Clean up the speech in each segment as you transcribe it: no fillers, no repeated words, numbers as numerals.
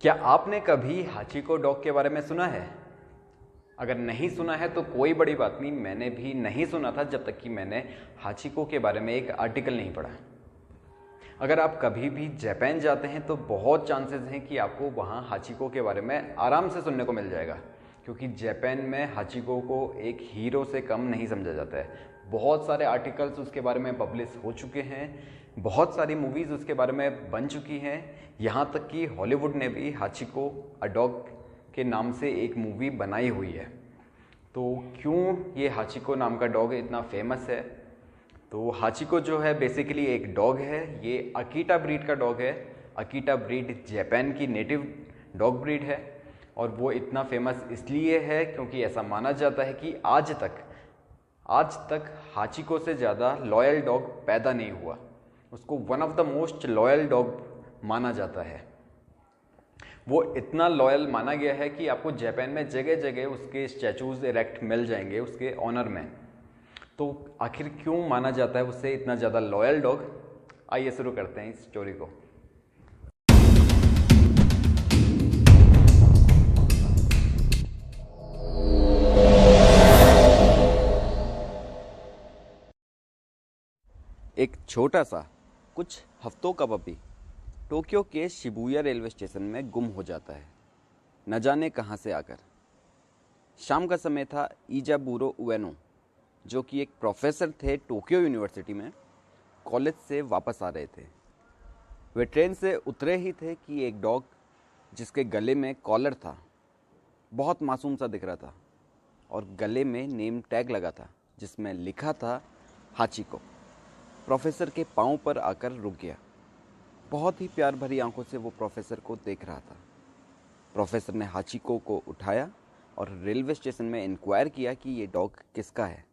क्या आपने कभी हाचिको डॉग के बारे में सुना है? अगर नहीं सुना है तो कोई बड़ी बात नहीं, मैंने भी नहीं सुना था जब तक कि मैंने हाचिको के बारे में एक आर्टिकल नहीं पढ़ा। अगर आप कभी भी जापान जाते हैं तो बहुत चांसेस हैं कि आपको वहाँ हाचिको के बारे में आराम से सुनने को मिल जाएगा, क्योंकि जापान में हाचिको को एक हीरो से कम नहीं समझा जाता है। बहुत सारे आर्टिकल्स उसके बारे में पब्लिश हो चुके हैं, बहुत सारी मूवीज़ उसके बारे में बन चुकी हैं, यहाँ तक कि हॉलीवुड ने भी हाचिको अ डॉग के नाम से एक मूवी बनाई हुई है। तो क्यों ये हाचिको नाम का डॉग इतना फेमस है? तो हाचिको जो है बेसिकली एक डॉग है। ये अकीटा ब्रीड का डॉग है। अकीटा ब्रीड जापान की नेटिव डॉग ब्रीड है और वो इतना फेमस इसलिए है क्योंकि ऐसा माना जाता है कि आज तक हाचिको से ज़्यादा लॉयल डॉग पैदा नहीं हुआ। उसको one of the most loyal dog माना जाता है। वो इतना लॉयल माना गया है कि आपको जापान में जगह जगह उसके स्टैचूज इरेक्ट मिल जाएंगे उसके ऑनर में। तो आखिर क्यों माना जाता है उससे इतना ज़्यादा लॉयल डॉग? आइए शुरू करते हैं इस स्टोरी को। एक छोटा सा कुछ हफ्तों का पपी टोक्यो के शिबुया रेलवे स्टेशन में गुम हो जाता है, न जाने कहाँ से आकर। शाम का समय था। इजाबुरो उएनो, जो कि एक प्रोफेसर थे टोक्यो यूनिवर्सिटी में, कॉलेज से वापस आ रहे थे। वे ट्रेन से उतरे ही थे कि एक डॉग जिसके गले में कॉलर था, बहुत मासूम सा दिख रहा था और गले में नेम टैग लगा था जिसमें लिखा था हाचिको, प्रोफेसर के पाँव पर आकर रुक गया। बहुत ही प्यार भरी आंखों से वो प्रोफेसर को देख रहा था। प्रोफेसर ने हाचिको को उठाया और रेलवे स्टेशन में इंक्वायर किया कि ये डॉग किसका है।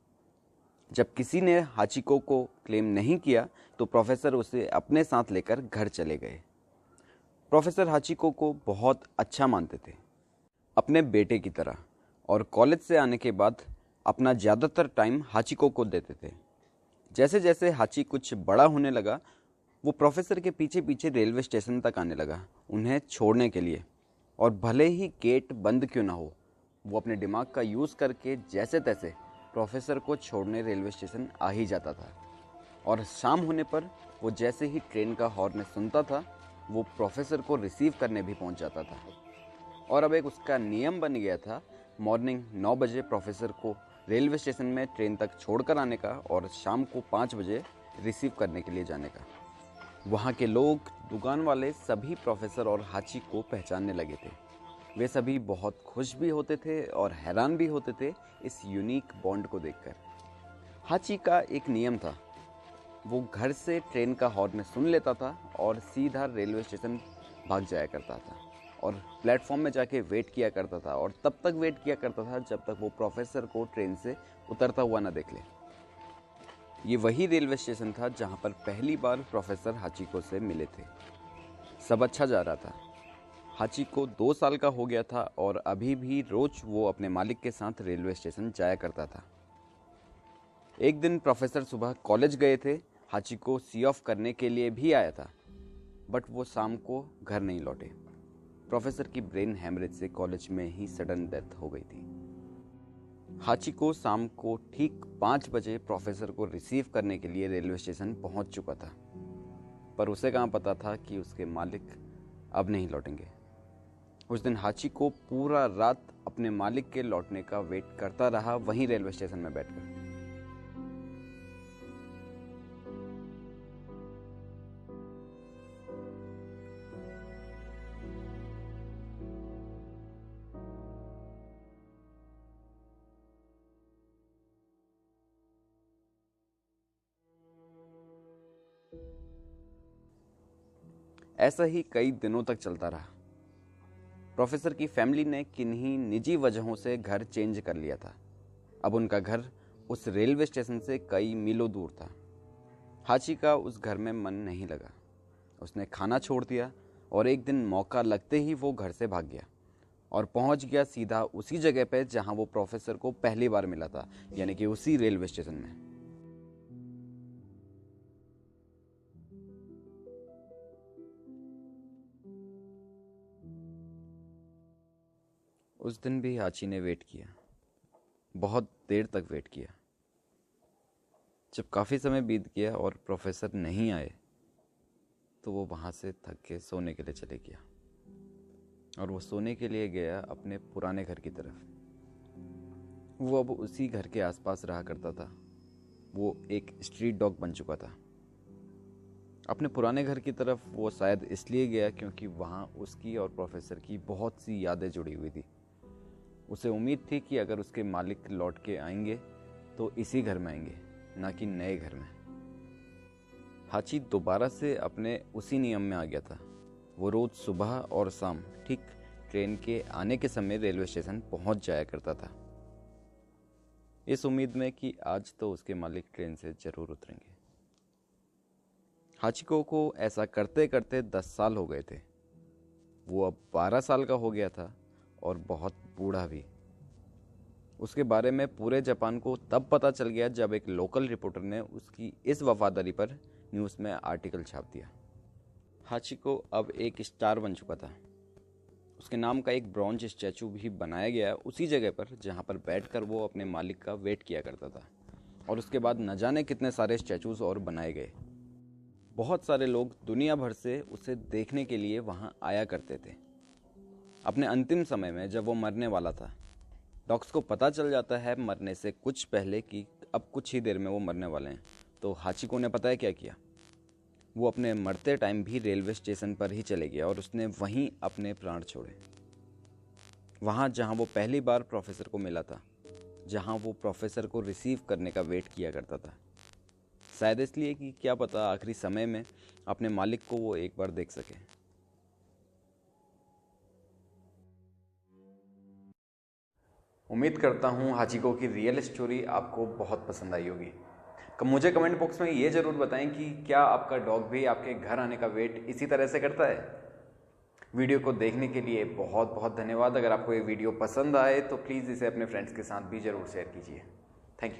जब किसी ने हाचिको को क्लेम नहीं किया तो प्रोफेसर उसे अपने साथ लेकर घर चले गए। प्रोफेसर हाचिको को बहुत अच्छा मानते थे, अपने बेटे की तरह, और कॉलेज से आने के बाद अपना ज़्यादातर टाइम हाचिको को देते थे। जैसे जैसे हाची कुछ बड़ा होने लगा, वो प्रोफेसर के पीछे पीछे रेलवे स्टेशन तक आने लगा उन्हें छोड़ने के लिए। और भले ही गेट बंद क्यों ना हो, वो अपने दिमाग का यूज़ करके जैसे तैसे प्रोफेसर को छोड़ने रेलवे स्टेशन आ ही जाता था। और शाम होने पर वो जैसे ही ट्रेन का हॉर्न सुनता था, वो प्रोफेसर को रिसीव करने भी पहुंच जाता था। और अब एक उसका नियम बन गया था, मॉर्निंग 9 बजे प्रोफेसर को रेलवे स्टेशन में ट्रेन तक छोड़कर आने का और शाम को 5 बजे रिसीव करने के लिए जाने का। वहाँ के लोग, दुकान वाले, सभी प्रोफेसर और हाची को पहचानने लगे थे। वे सभी बहुत खुश भी होते थे और हैरान भी होते थे इस यूनिक बॉन्ड को देखकर। हाची का एक नियम था, वो घर से ट्रेन का हॉर्न सुन लेता था और सीधा रेलवे स्टेशन भाग जाया करता था और प्लेटफॉर्म में जाके वेट किया करता था, और तब तक वेट किया करता था जब तक वो प्रोफेसर को ट्रेन से उतरता हुआ न देख ले। ये वही रेलवे स्टेशन था जहाँ पर पहली बार प्रोफेसर हाचिको से मिले थे। सब अच्छा जा रहा था। हाचिको 2 साल का हो गया था और अभी भी रोज वो अपने मालिक के साथ रेलवे स्टेशन जाया करता था। एक दिन प्रोफेसर सुबह कॉलेज गए थे। हाचिको सी ऑफ करने के लिए भी आया था, बट वो शाम को घर नहीं लौटे। प्रोफेसर की ब्रेन हैमरेज से कॉलेज में ही सडन डेथ हो गई थी। हाचिको शाम को ठीक 5 बजे प्रोफेसर को रिसीव करने के लिए रेलवे स्टेशन पहुंच चुका था, पर उसे कहाँ पता था कि उसके मालिक अब नहीं लौटेंगे। उस दिन हाचिको पूरा रात अपने मालिक के लौटने का वेट करता रहा, वहीं रेलवे स्टेशन में बैठकर। ऐसा ही कई दिनों तक चलता रहा। प्रोफेसर की फैमिली ने किन्हीं निजी वजहों से घर चेंज कर लिया था। अब उनका घर उस रेलवे स्टेशन से कई मीलों दूर था। हाची का उस घर में मन नहीं लगा। उसने खाना छोड़ दिया और एक दिन मौका लगते ही वो घर से भाग गया और पहुंच गया सीधा उसी जगह पे जहां वो प्रोफेसर को पहली बार मिला था, यानी कि उसी रेलवे स्टेशन में। उस दिन भी हाची ने वेट किया, बहुत देर तक वेट किया। जब काफ़ी समय बीत गया और प्रोफेसर नहीं आए तो वो वहाँ से थक के सोने के लिए चले गया। और वो सोने के लिए गया अपने पुराने घर की तरफ। वो अब उसी घर के आसपास रहा करता था। वो एक स्ट्रीट डॉग बन चुका था। अपने पुराने घर की तरफ वो शायद इसलिए गया क्योंकि वहाँ उसकी और प्रोफेसर की बहुत सी यादें जुड़ी हुई थी। उसे उम्मीद थी कि अगर उसके मालिक लौट के आएंगे तो इसी घर में आएंगे, ना कि नए घर में। हाची दोबारा से अपने उसी नियम में आ गया था। वो रोज़ सुबह और शाम ठीक ट्रेन के आने के समय रेलवे स्टेशन पहुंच जाया करता था, इस उम्मीद में कि आज तो उसके मालिक ट्रेन से जरूर उतरेंगे। हाचिको को ऐसा करते करते 10 साल हो गए थे। वो अब 12 साल का हो गया था और बहुत बूढ़ा भी। उसके बारे में पूरे जापान को तब पता चल गया जब एक लोकल रिपोर्टर ने उसकी इस वफादारी पर न्यूज़ में आर्टिकल छाप दिया। हाचिको अब एक स्टार बन चुका था। उसके नाम का एक ब्रॉन्ज स्टैचू भी बनाया गया उसी जगह पर जहाँ पर बैठकर वो अपने मालिक का वेट किया करता था। और उसके बाद न जाने कितने सारे स्टैचूज और बनाए गए। बहुत सारे लोग दुनिया भर से उसे देखने के लिए वहाँ आया करते थे। अपने अंतिम समय में जब वो मरने वाला था, डॉक्टर्स को पता चल जाता है मरने से कुछ पहले कि अब कुछ ही देर में वो मरने वाले हैं, तो हाचिको ने पता है क्या किया? वो अपने मरते टाइम भी रेलवे स्टेशन पर ही चले गया और उसने वहीं अपने प्राण छोड़े। वहाँ जहाँ वो पहली बार प्रोफेसर को मिला था, जहाँ वो प्रोफेसर को रिसीव करने का वेट किया करता था। शायद इसलिए कि क्या पता आखिरी समय में अपने मालिक को वो एक बार देख सके। उम्मीद करता हूँ हाचिको की रियल स्टोरी आपको बहुत पसंद आई होगी। मुझे कमेंट बॉक्स में ये ज़रूर बताएं कि क्या आपका डॉग भी आपके घर आने का वेट इसी तरह से करता है। वीडियो को देखने के लिए बहुत बहुत धन्यवाद। अगर आपको ये वीडियो पसंद आए तो प्लीज़ इसे अपने फ्रेंड्स के साथ भी ज़रूर शेयर कीजिए। Thank you.